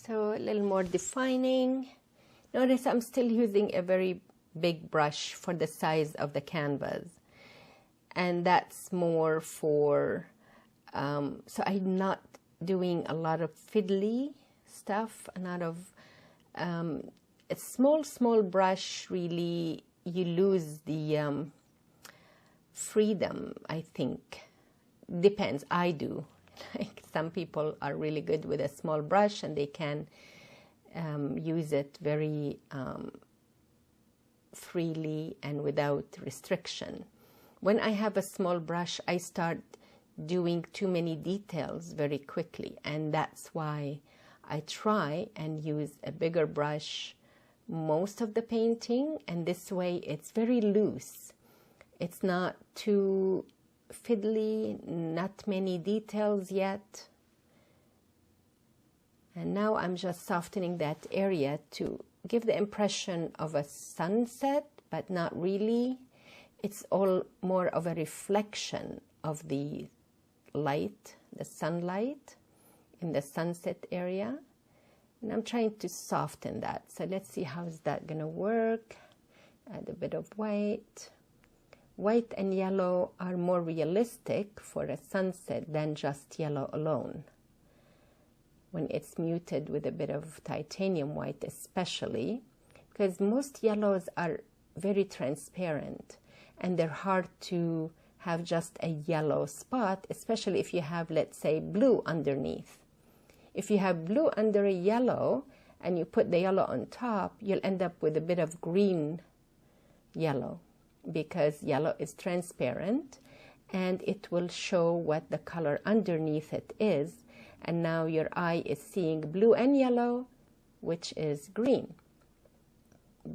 So a little more defining. Notice I'm still using a very big brush for the size of the canvas. And that's more for, so I'm not doing a lot of fiddly stuff, a lot of, a small brush, really, you lose the freedom, I think. Depends, I do. Like some people are really good with a small brush and they can use it very freely and without restriction. When I have a small brush, I start doing too many details very quickly, and that's why I try and use a bigger brush most of the painting, and this way it's very loose. It's not too fiddly, not many details yet. And now I'm just softening that area to give the impression of a sunset, but not really. It's all more of a reflection of the light, the sunlight in the sunset area. And I'm trying to soften that. So let's see how is that going to work. Add a bit of white. White and yellow are more realistic for a sunset than just yellow alone. When it's muted with a bit of titanium white especially, because most yellows are very transparent and they're hard to have just a yellow spot, especially if you have, let's say, blue underneath. If you have blue under a yellow and you put the yellow on top, you'll end up with a bit of green yellow, because yellow is transparent and it will show what the color underneath it is. And now your eye is seeing blue and yellow, which is green.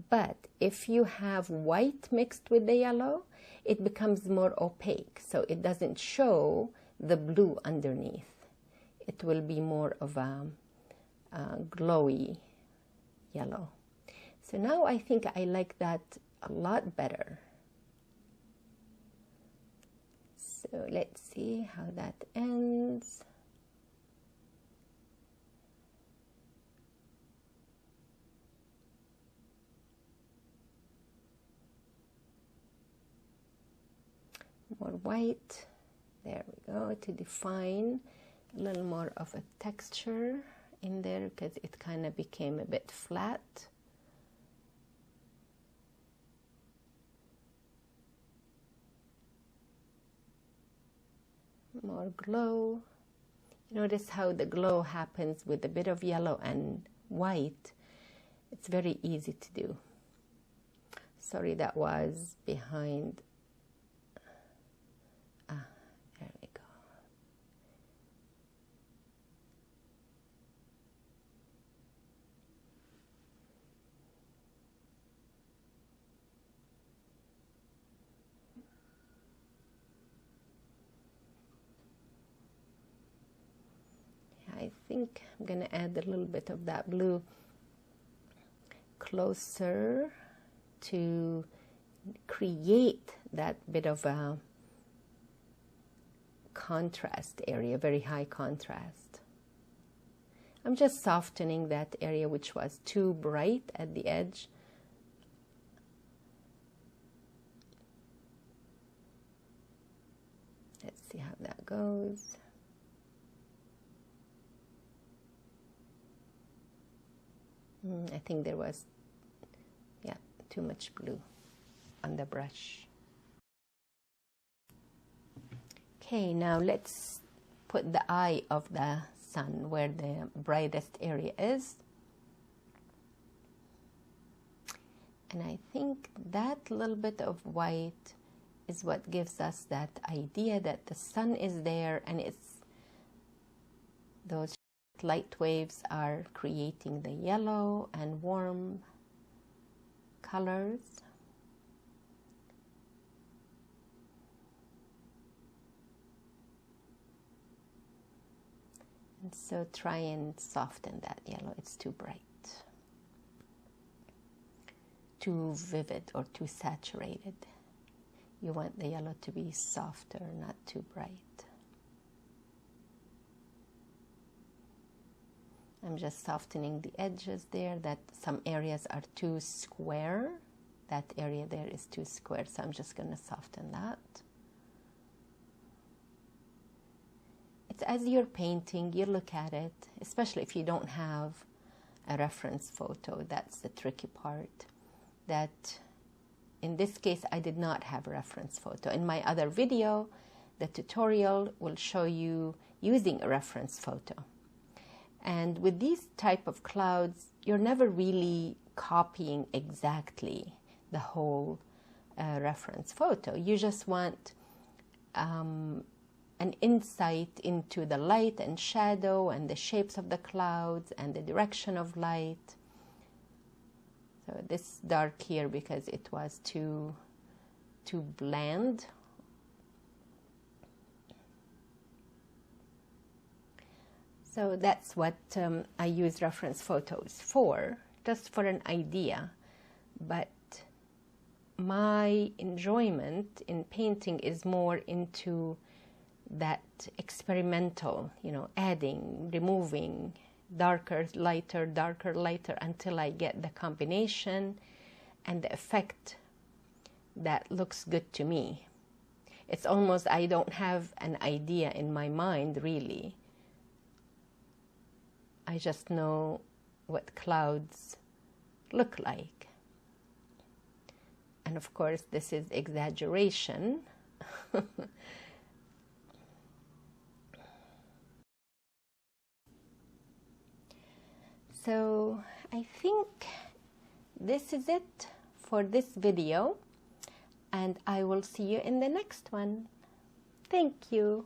But if you have white mixed with the yellow, it becomes more opaque, so it doesn't show the blue underneath. It will be more of a glowy yellow. So now I think I like that a lot better. So let's see how that ends. More white, there we go, to define a little more of a texture in there, because it kind of became a bit flat. More glow. Notice how the glow happens with a bit of yellow and white. It's very easy to do. Sorry, that was behind. There we go. I think I'm going to add a little bit of that blue closer to create that bit of a contrast area, very high contrast. I'm just softening that area which was too bright at the edge. Let's see how that goes. I think there was, yeah, too much blue on the brush. Okay, now let's put the eye of the sun where the brightest area is. And I think that little bit of white is what gives us that idea that the sun is there, and it's those light waves are creating the yellow and warm colors. And so try and soften that yellow. It's too bright, too vivid, or too saturated. You want the yellow to be softer, not too bright. I'm just softening the edges there, that some areas are too square. That area there is too square, so I'm just going to soften that. It's as you're painting, you look at it, especially if you don't have a reference photo. That's the tricky part. That in this case, I did not have a reference photo. In my other video, the tutorial will show you using a reference photo. And with these type of clouds, you're never really copying exactly the whole reference photo. You just want an insight into the light and shadow and the shapes of the clouds and the direction of light. So this dark here because it was too bland. So that's what I use reference photos for, just for an idea. But my enjoyment in painting is more into that experimental, you know, adding, removing, darker, lighter, until I get the combination and the effect that looks good to me. It's almost, I don't have an idea in my mind, really. I just know what clouds look like. And of course, this is exaggeration. So I think this is it for this video, and I will see you in the next one. Thank you.